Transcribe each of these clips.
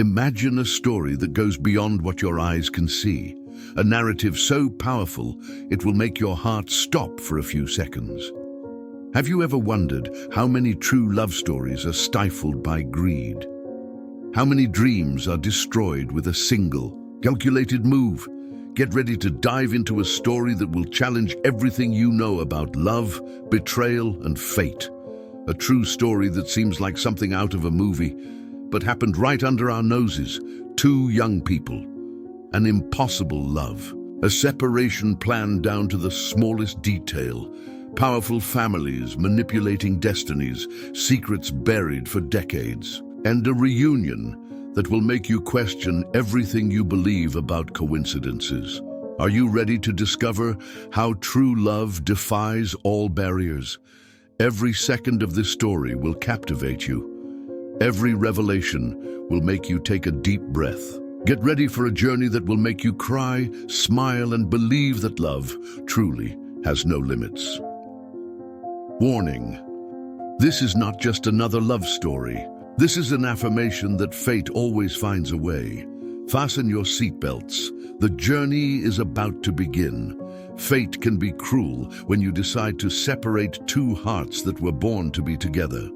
Imagine a story that goes beyond what your eyes can see, a narrative so powerful it will make your heart stop for a few seconds. Have you ever wondered how many true love stories are stifled by greed? How many dreams are destroyed with a single, calculated move? Get ready to dive into a story that will challenge everything you know about love, betrayal, and fate. A true story that seems like something out of a movie, but happened right under our noses. Two young people, an impossible love, a separation planned down to the smallest detail, powerful families manipulating destinies, secrets buried for decades, and a reunion that will make you question everything you believe about coincidences. Are you ready to discover how true love defies all barriers? Every second of this story will captivate you. Every revelation will make you take a deep breath. Get ready for a journey that will make you cry, smile, and believe that love truly has no limits. Warning: this is not just another love story. This is an affirmation that fate always finds a way. Fasten your seatbelts. The journey is about to begin. Fate can be cruel when you decide to separate two hearts that were born to be together.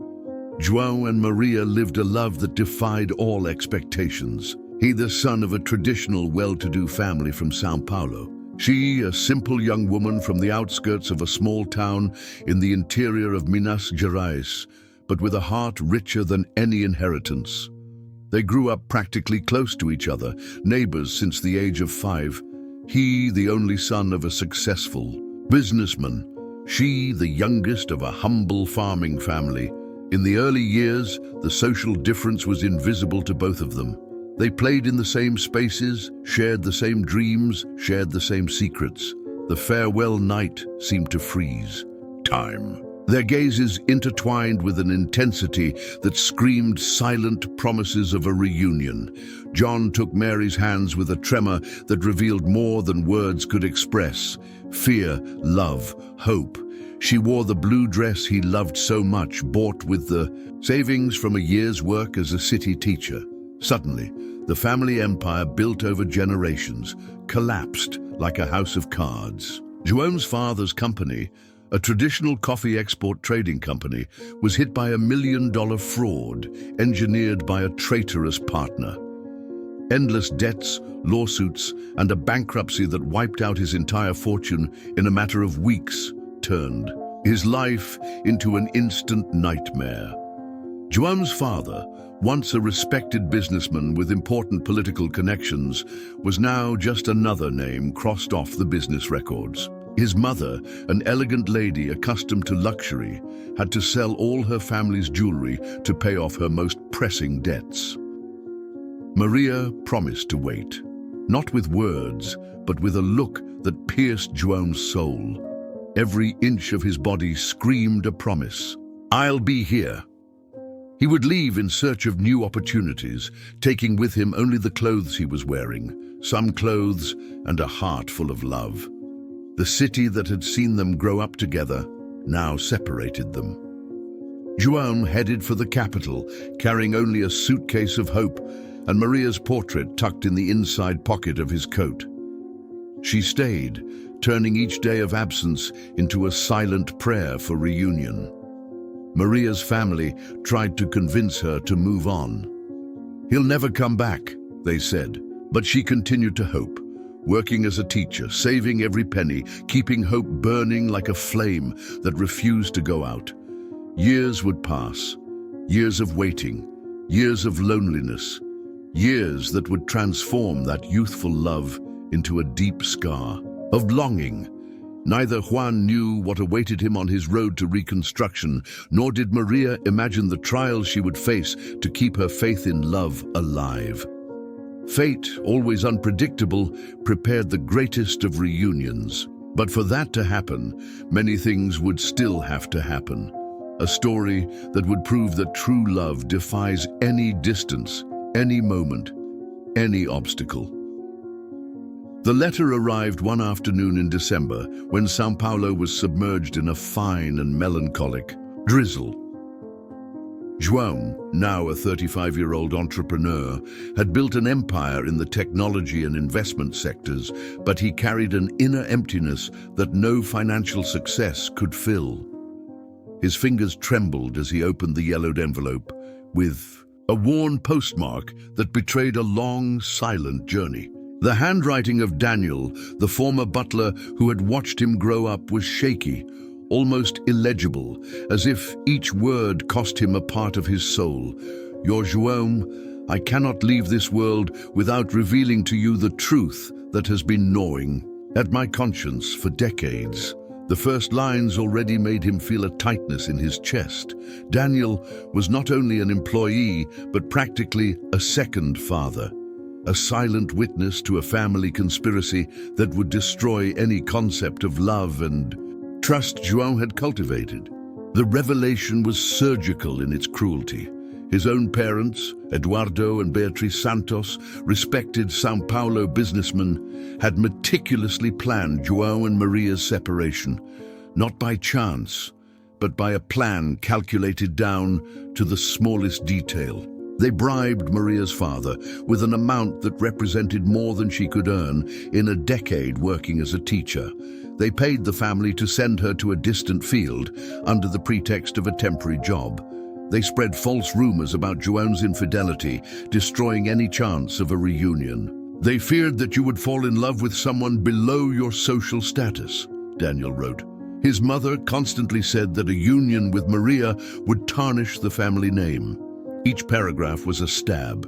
João and Maria lived a love that defied all expectations. He, the son of a traditional, well-to-do family from São Paulo. She, a simple young woman from the outskirts of a small town in the interior of Minas Gerais, but with a heart richer than any inheritance. They grew up practically close to each other, neighbors since the age of 5. He, the only son of a successful businessman. She, the youngest of a humble farming family. In the early years, the social difference was invisible to both of them. They played in the same spaces, shared the same dreams, shared the same secrets. The farewell night seemed to freeze time. Their gazes intertwined with an intensity that screamed silent promises of a reunion. John took Mary's hands with a tremor that revealed more than words could express: fear, love, hope. She wore the blue dress he loved so much, bought with the savings from a year's work as a city teacher. Suddenly, the family empire built over generations collapsed like a house of cards. João's father's company, a traditional coffee export trading company, was hit by $1 million fraud engineered by a traitorous partner. Endless debts, lawsuits, and a bankruptcy that wiped out his entire fortune in a matter of weeks turned his life into an instant nightmare. João's father, once a respected businessman with important political connections, was now just another name crossed off the business records. His mother, an elegant lady accustomed to luxury, had to sell all her family's jewelry to pay off her most pressing debts. Maria promised to wait, not with words, but with a look that pierced João's soul. Every inch of his body screamed a promise. "I'll be here." He would leave in search of new opportunities, taking with him only the clothes he was wearing, some clothes and a heart full of love. The city that had seen them grow up together now separated them. João headed for the capital, carrying only a suitcase of hope and Maria's portrait tucked in the inside pocket of his coat. She stayed, turning each day of absence into a silent prayer for reunion. Maria's family tried to convince her to move on. "He'll never come back," they said, but she continued to hope, working as a teacher, saving every penny, keeping hope burning like a flame that refused to go out. Years would pass, years of waiting, years of loneliness, years that would transform that youthful love into a deep scar of longing. Neither Juan knew what awaited him on his road to reconstruction, nor did Maria imagine the trials she would face to keep her faith in love alive. Fate, always unpredictable, prepared the greatest of reunions. But for that to happen, many things would still have to happen. A story that would prove that true love defies any distance, any moment, any obstacle. The letter arrived one afternoon in December when São Paulo was submerged in a fine and melancholic drizzle. João, now a 35-year-old entrepreneur, had built an empire in the technology and investment sectors, but he carried an inner emptiness that no financial success could fill. His fingers trembled as he opened the yellowed envelope, with a worn postmark that betrayed a long, silent journey. The handwriting of Daniel, the former butler who had watched him grow up, was shaky, almost illegible, as if each word cost him a part of his soul. "Your João, I cannot leave this world without revealing to you the truth that has been gnawing at my conscience for decades." The first lines already made him feel a tightness in his chest. Daniel was not only an employee, but practically a second father, a silent witness to a family conspiracy that would destroy any concept of love and trust João had cultivated. The revelation was surgical in its cruelty. His own parents, Eduardo and Beatriz Santos, respected São Paulo businessmen, had meticulously planned João and Maria's separation, not by chance, but by a plan calculated down to the smallest detail. They bribed Maria's father with an amount that represented more than she could earn in a decade working as a teacher. They paid the family to send her to a distant field under the pretext of a temporary job. They spread false rumors about João's infidelity, destroying any chance of a reunion. "They feared that you would fall in love with someone below your social status," Daniel wrote. His mother constantly said that a union with Maria would tarnish the family name. Each paragraph was a stab.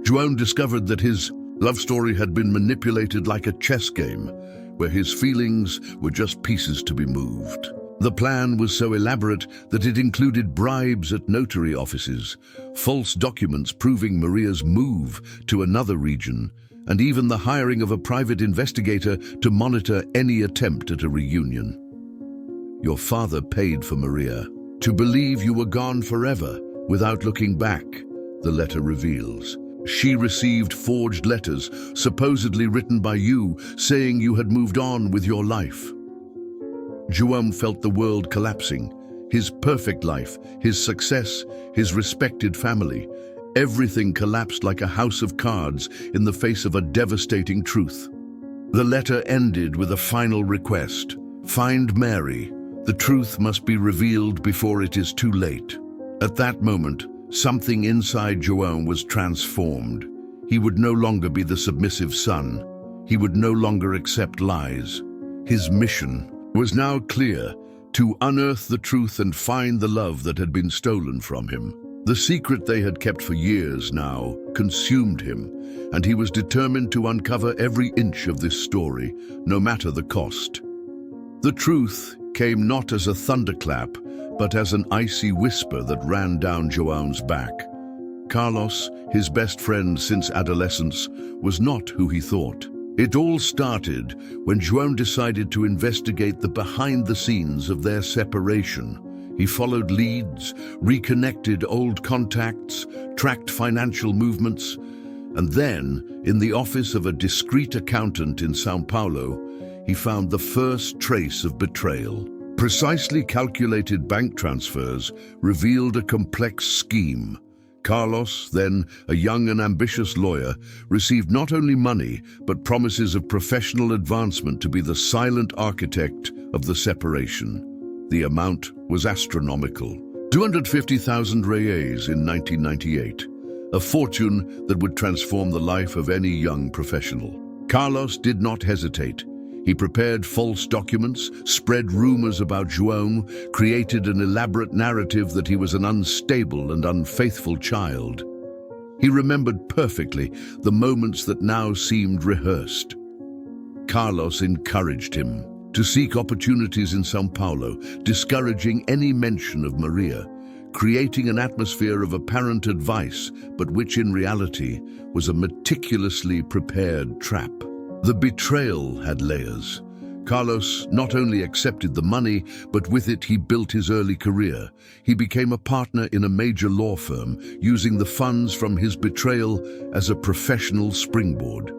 João discovered that his love story had been manipulated like a chess game, where his feelings were just pieces to be moved. The plan was so elaborate that it included bribes at notary offices, false documents proving Maria's move to another region, and even the hiring of a private investigator to monitor any attempt at a reunion. "Your father paid for Maria to believe you were gone forever without looking back," the letter reveals. She received forged letters, supposedly written by you, saying you had moved on with your life. João felt the world collapsing. His perfect life, his success, his respected family. Everything collapsed like a house of cards in the face of a devastating truth. The letter ended with a final request. "Find Mary. The truth must be revealed before it is too late." At that moment, something inside João was transformed. He would no longer be the submissive son. He would no longer accept lies. His mission was now clear: to unearth the truth and find the love that had been stolen from him. The secret they had kept for years now consumed him, and he was determined to uncover every inch of this story, no matter the cost. The truth came not as a thunderclap, but as an icy whisper that ran down João's back. Carlos, his best friend since adolescence, was not who he thought. It all started when João decided to investigate the behind-the-scenes of their separation. He followed leads, reconnected old contacts, tracked financial movements, and then, in the office of a discreet accountant in São Paulo, he found the first trace of betrayal. Precisely calculated bank transfers revealed a complex scheme. Carlos, then a young and ambitious lawyer, received not only money, but promises of professional advancement to be the silent architect of the separation. The amount was astronomical. 250,000 reais in 1998, a fortune that would transform the life of any young professional. Carlos did not hesitate. He prepared false documents, spread rumors about João, created an elaborate narrative that he was an unstable and unfaithful child. He remembered perfectly the moments that now seemed rehearsed. Carlos encouraged him to seek opportunities in São Paulo, discouraging any mention of Maria, creating an atmosphere of apparent advice, but which in reality was a meticulously prepared trap. The betrayal had layers. Carlos not only accepted the money, but with it he built his early career. He became a partner in a major law firm, using the funds from his betrayal as a professional springboard.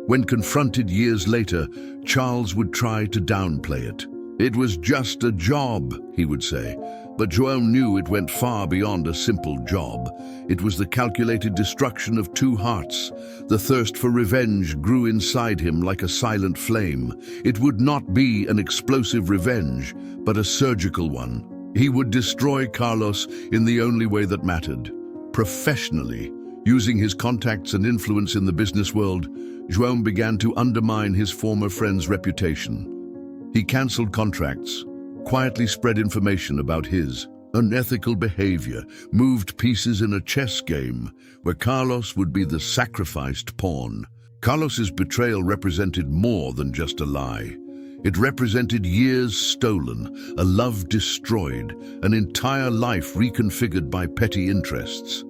When confronted years later, Charles would try to downplay it. "It was just a job," he would say. But João knew it went far beyond a simple job. It was the calculated destruction of two hearts. The thirst for revenge grew inside him like a silent flame. It would not be an explosive revenge, but a surgical one. He would destroy Carlos in the only way that mattered, professionally. Using his contacts and influence in the business world, João began to undermine his former friend's reputation. He cancelled contracts, quietly spread information about his unethical behavior, moved pieces in a chess game where Carlos would be the sacrificed pawn. Carlos's betrayal represented more than just a lie. It represented years stolen, a love destroyed, an entire life reconfigured by petty interests.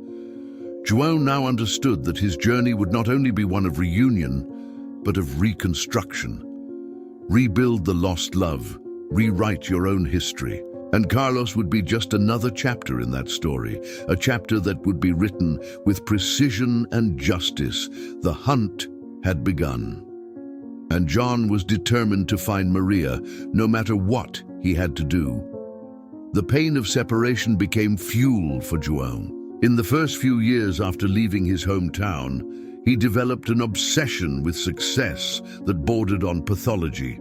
João now understood that his journey would not only be one of reunion, but of reconstruction. Rebuild the lost love, rewrite your own history. And Carlos would be just another chapter in that story, a chapter that would be written with precision and justice. The hunt had begun. And John was determined to find Maria, no matter what he had to do. The pain of separation became fuel for João. In the first few years after leaving his hometown, he developed an obsession with success that bordered on pathology.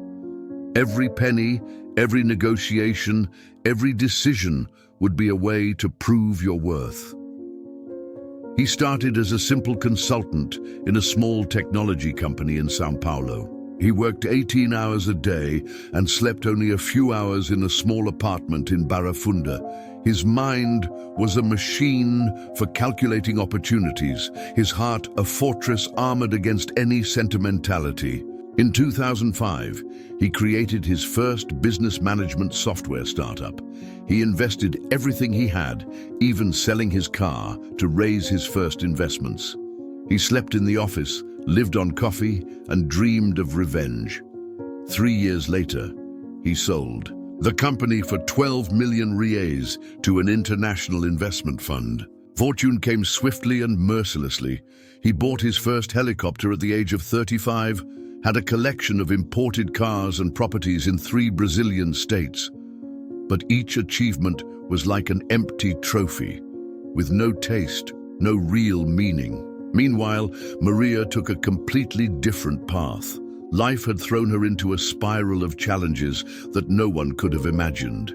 Every penny, every negotiation, every decision would be a way to prove your worth. He started as a simple consultant in a small technology company in São Paulo. He worked 18 hours a day and slept only a few hours in a small apartment in Barra Funda. His mind was a machine for calculating opportunities, his heart a fortress armored against any sentimentality. In 2005, he created his first business management software startup. He invested everything he had, even selling his car, to raise his first investments. He slept in the office, lived on coffee, and dreamed of revenge. 3 years later, he sold the company for 12 million reais to an international investment fund. Fortune came swiftly and mercilessly. He bought his first helicopter at the age of 35, had a collection of imported cars and properties in 3 Brazilian states. But each achievement was like an empty trophy, with no taste, no real meaning. Meanwhile, Maria took a completely different path. Life had thrown her into a spiral of challenges that no one could have imagined.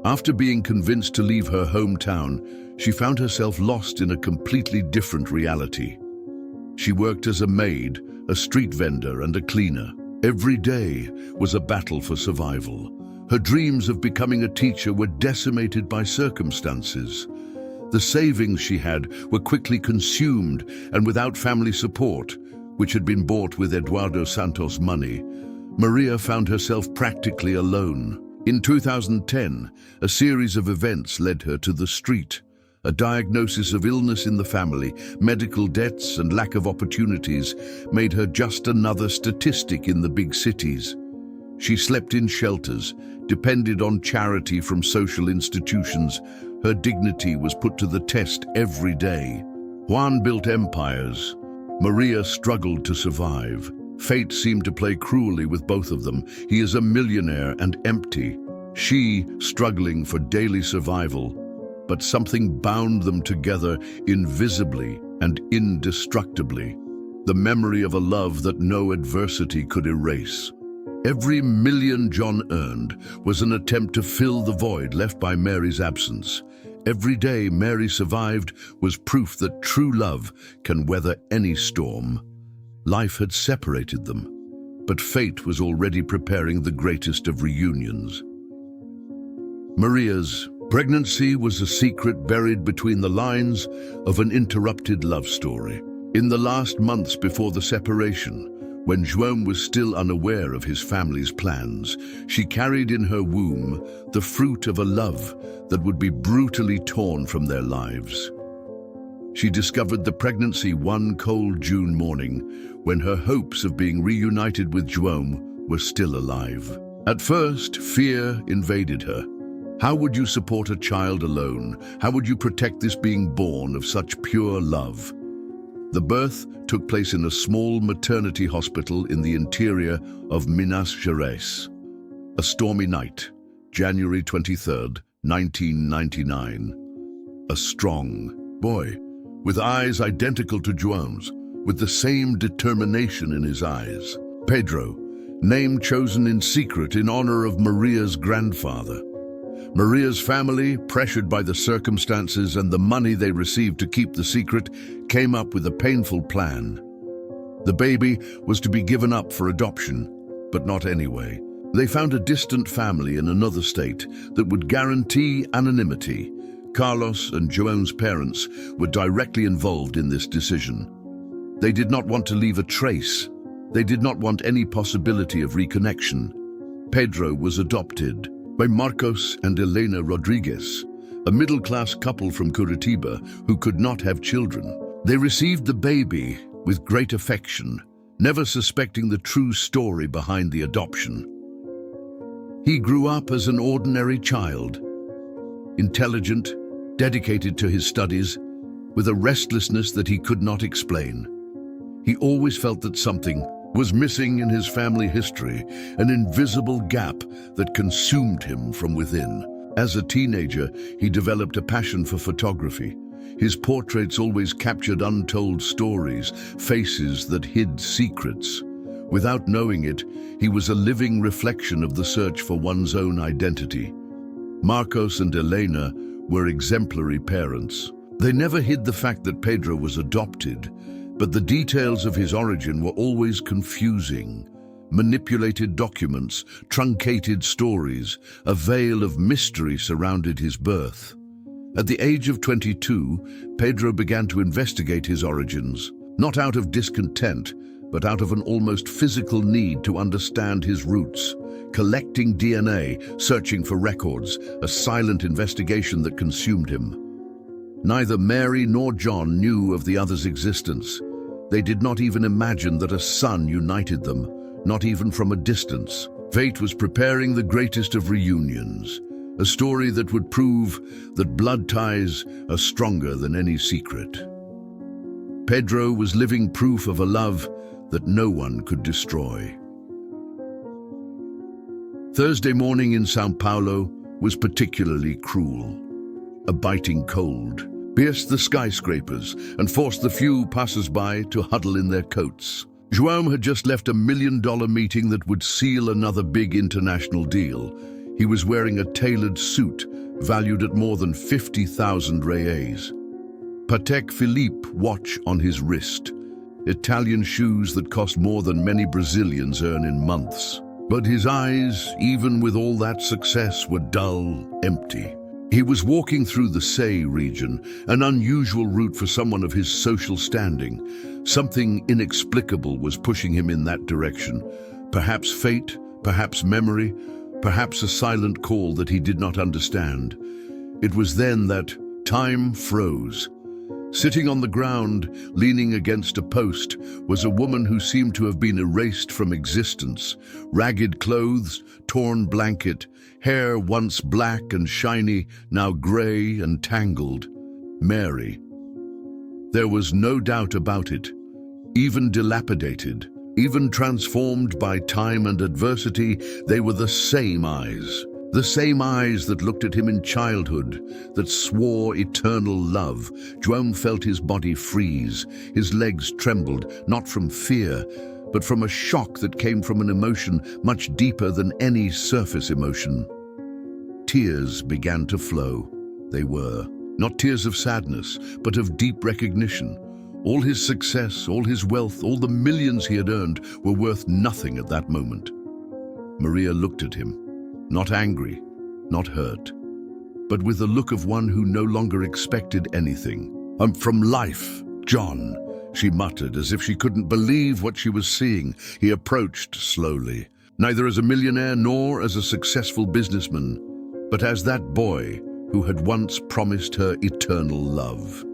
After being convinced to leave her hometown, she found herself lost in a completely different reality. She worked as a maid, a street vendor, and a cleaner. Every day was a battle for survival. Her dreams of becoming a teacher were decimated by circumstances. The savings she had were quickly consumed, and without family support, which had been bought with Eduardo Santos' money, Maria found herself practically alone. In 2010, a series of events led her to the street. A diagnosis of illness in the family, medical debts, and lack of opportunities made her just another statistic in the big cities. She slept in shelters, depended on charity from social institutions. Her dignity was put to the test every day. Juan built empires. Maria struggled to survive. Fate seemed to play cruelly with both of them. He is a millionaire and empty. She struggling for daily survival. But something bound them together invisibly and indestructibly. The memory of a love that no adversity could erase. Every million John earned was an attempt to fill the void left by Mary's absence. Every day Mary survived was proof that true love can weather any storm. Life had separated them, but fate was already preparing the greatest of reunions. Maria's pregnancy was a secret buried between the lines of an interrupted love story. In the last months before the separation, when João was still unaware of his family's plans, she carried in her womb the fruit of a love that would be brutally torn from their lives. She discovered the pregnancy one cold June morning when her hopes of being reunited with João were still alive. At first, fear invaded her. How would you support a child alone? How would you protect this being born of such pure love? The birth took place in a small maternity hospital in the interior of Minas Gerais. A stormy night, January 23rd, 1999. A strong boy, with eyes identical to João's, with the same determination in his eyes. Pedro, name chosen in secret in honor of Maria's grandfather. Maria's family, pressured by the circumstances and the money they received to keep the secret, came up with a painful plan. The baby was to be given up for adoption, but not anyway. They found a distant family in another state that would guarantee anonymity. Carlos and João's parents were directly involved in this decision. They did not want to leave a trace. They did not want any possibility of reconnection. Pedro was adopted by Marcos and Elena Rodriguez, a middle-class couple from Curitiba who could not have children. They received the baby with great affection, never suspecting the true story behind the adoption. He grew up as an ordinary child, intelligent, dedicated to his studies, with a restlessness that he could not explain. He always felt that something was missing in his family history, an invisible gap that consumed him from within. As a teenager, he developed a passion for photography. His portraits always captured untold stories, faces that hid secrets. Without knowing it, he was a living reflection of the search for one's own identity. Marcos and Elena were exemplary parents. They never hid the fact that Pedro was adopted, but the details of his origin were always confusing. Manipulated documents, truncated stories, a veil of mystery surrounded his birth. At the age of 22, Pedro began to investigate his origins, not out of discontent, but out of an almost physical need to understand his roots. Collecting DNA, searching for records, a silent investigation that consumed him. Neither Mary nor John knew of the other's existence. They did not even imagine that a son united them, not even from a distance. Fate was preparing the greatest of reunions, a story that would prove that blood ties are stronger than any secret. Pedro was living proof of a love that no one could destroy. Thursday morning in São Paulo was particularly cruel. A biting cold pierced the skyscrapers and forced the few passers-by to huddle in their coats. João had just left a $1 million meeting that would seal another big international deal. He was wearing a tailored suit valued at more than 50,000 reais. Patek Philippe watch on his wrist. Italian shoes that cost more than many Brazilians earn in months. But his eyes, even with all that success, were dull, empty. He was walking through the Sei region, an unusual route for someone of his social standing. Something inexplicable was pushing him in that direction. Perhaps fate, perhaps memory, perhaps a silent call that he did not understand. It was then that time froze. Sitting on the ground, leaning against a post, was a woman who seemed to have been erased from existence. Ragged clothes, torn blanket, hair once black and shiny, now gray and tangled. Mary. There was no doubt about it. Even dilapidated, even transformed by time and adversity, they were the same eyes. The same eyes that looked at him in childhood, that swore eternal love. João felt his body freeze. His legs trembled, not from fear, but from a shock that came from an emotion much deeper than any surface emotion. Tears began to flow. They were not tears of sadness, but of deep recognition. All his success, all his wealth, all the millions he had earned were worth nothing at that moment. Maria looked at him. Not angry, not hurt, but with the look of one who no longer expected anything. "I'm from life, John," she muttered, as if she couldn't believe what she was seeing. He approached slowly, neither as a millionaire nor as a successful businessman, but as that boy who had once promised her eternal love.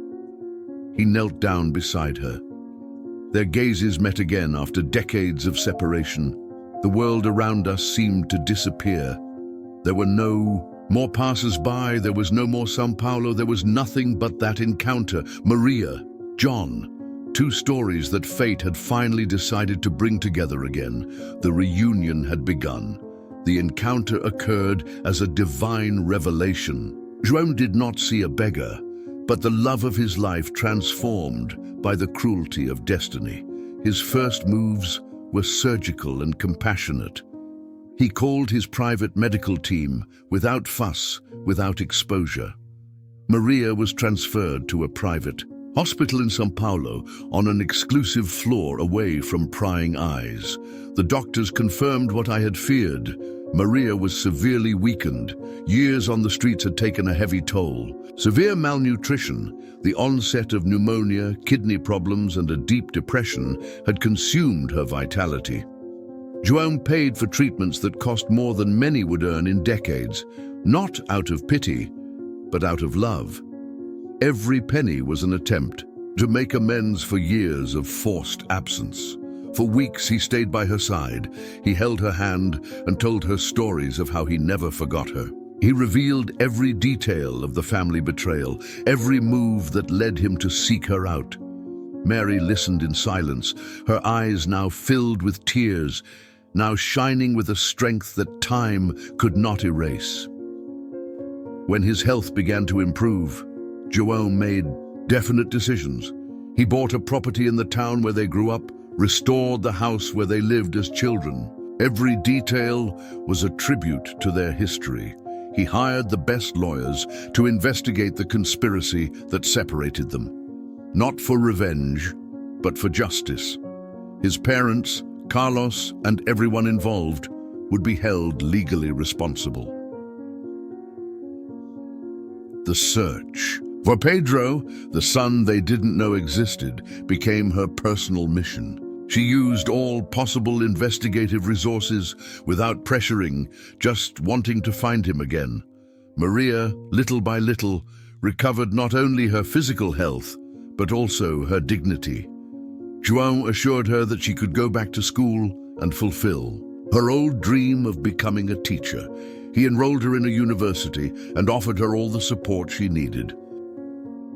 He knelt down beside her. Their gazes met again after decades of separation. The world around us seemed to disappear. There were no more passers-by, there was no more São Paulo, there was nothing but that encounter. Maria, John, two stories that fate had finally decided to bring together again. The reunion had begun. The encounter occurred as a divine revelation. João did not see a beggar, but the love of his life transformed by the cruelty of destiny. His first moves were surgical and compassionate. He called his private medical team without fuss, without exposure. Maria was transferred to a private hospital in São Paulo on an exclusive floor away from prying eyes. The doctors confirmed what I had feared. Maria was severely weakened. Years on the streets had taken a heavy toll. Severe malnutrition, the onset of pneumonia, kidney problems, and a deep depression had consumed her vitality. João paid for treatments that cost more than many would earn in decades, not out of pity, but out of love. Every penny was an attempt to make amends for years of forced absence. For weeks he stayed by her side. He held her hand and told her stories of how he never forgot her. He revealed every detail of the family betrayal, every move that led him to seek her out. Mary listened in silence, her eyes now filled with tears, now shining with a strength that time could not erase. When his health began to improve, João made definite decisions. He bought a property in the town where they grew up, restored the house where they lived as children. Every detail was a tribute to their history. He hired the best lawyers to investigate the conspiracy that separated them. Not for revenge, but for justice. His parents, Carlos, and everyone involved would be held legally responsible. The search for Pedro, the son they didn't know existed, became her personal mission. She used all possible investigative resources without pressuring, just wanting to find him again. Maria, little by little, recovered not only her physical health, but also her dignity. João assured her that she could go back to school and fulfill her old dream of becoming a teacher. He enrolled her in a university and offered her all the support she needed.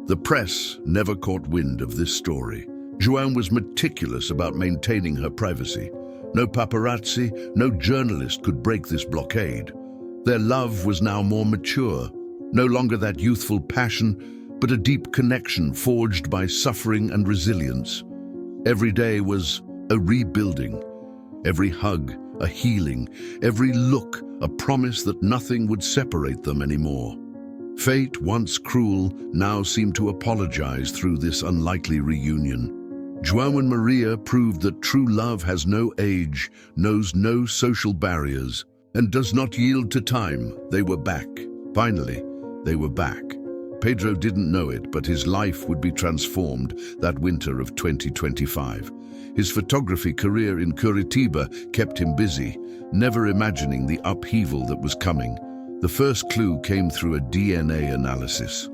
The press never caught wind of this story. João was meticulous about maintaining her privacy. No paparazzi, no journalist could break this blockade. Their love was now more mature, no longer that youthful passion, but a deep connection forged by suffering and resilience. Every day was a rebuilding, every hug a healing, every look a promise that nothing would separate them anymore. Fate, once cruel, now seemed to apologize through this unlikely reunion. João and Maria proved that true love has no age, knows no social barriers, and does not yield to time. They were back. Finally, they were back. Pedro didn't know it, but his life would be transformed that winter of 2025. His photography career in Curitiba kept him busy, never imagining the upheaval that was coming. The first clue came through a DNA analysis.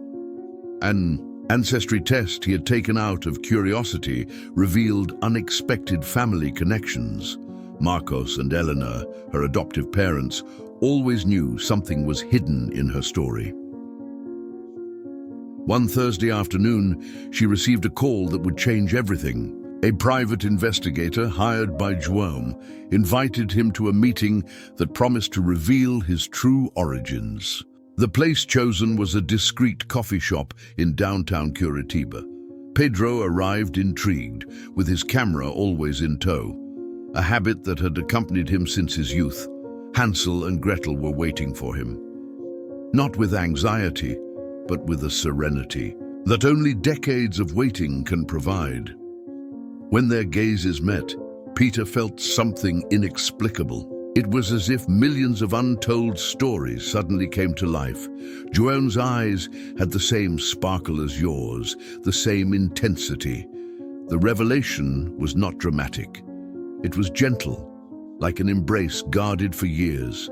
An ancestry test he had taken out of curiosity revealed unexpected family connections. Marcos and Eleanor, her adoptive parents, always knew something was hidden in her story. One Thursday afternoon, she received a call that would change everything. A private investigator hired by João invited him to a meeting that promised to reveal his true origins. The place chosen was a discreet coffee shop in downtown Curitiba. Pedro arrived intrigued, with his camera always in tow, a habit that had accompanied him since his youth. Hansel and Gretel were waiting for him. Not with anxiety, but with a serenity that only decades of waiting can provide. When their gazes met, Peter felt something inexplicable. It was as if millions of untold stories suddenly came to life. João's eyes had the same sparkle as yours, the same intensity. The revelation was not dramatic. It was gentle, like an embrace guarded for years.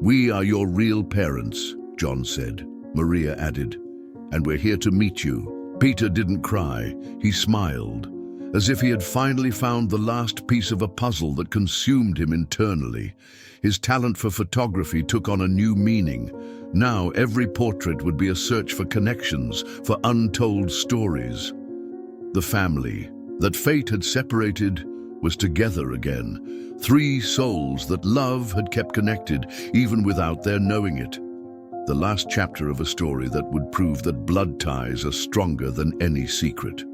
"We are your real parents," John said. Maria added, "and we're here to meet you." Peter didn't cry, he smiled, as if he had finally found the last piece of a puzzle that consumed him internally. His talent for photography took on a new meaning. Now every portrait would be a search for connections, for untold stories. The family that fate had separated was together again. Three souls that love had kept connected, even without their knowing it. The last chapter of a story that would prove that blood ties are stronger than any secret.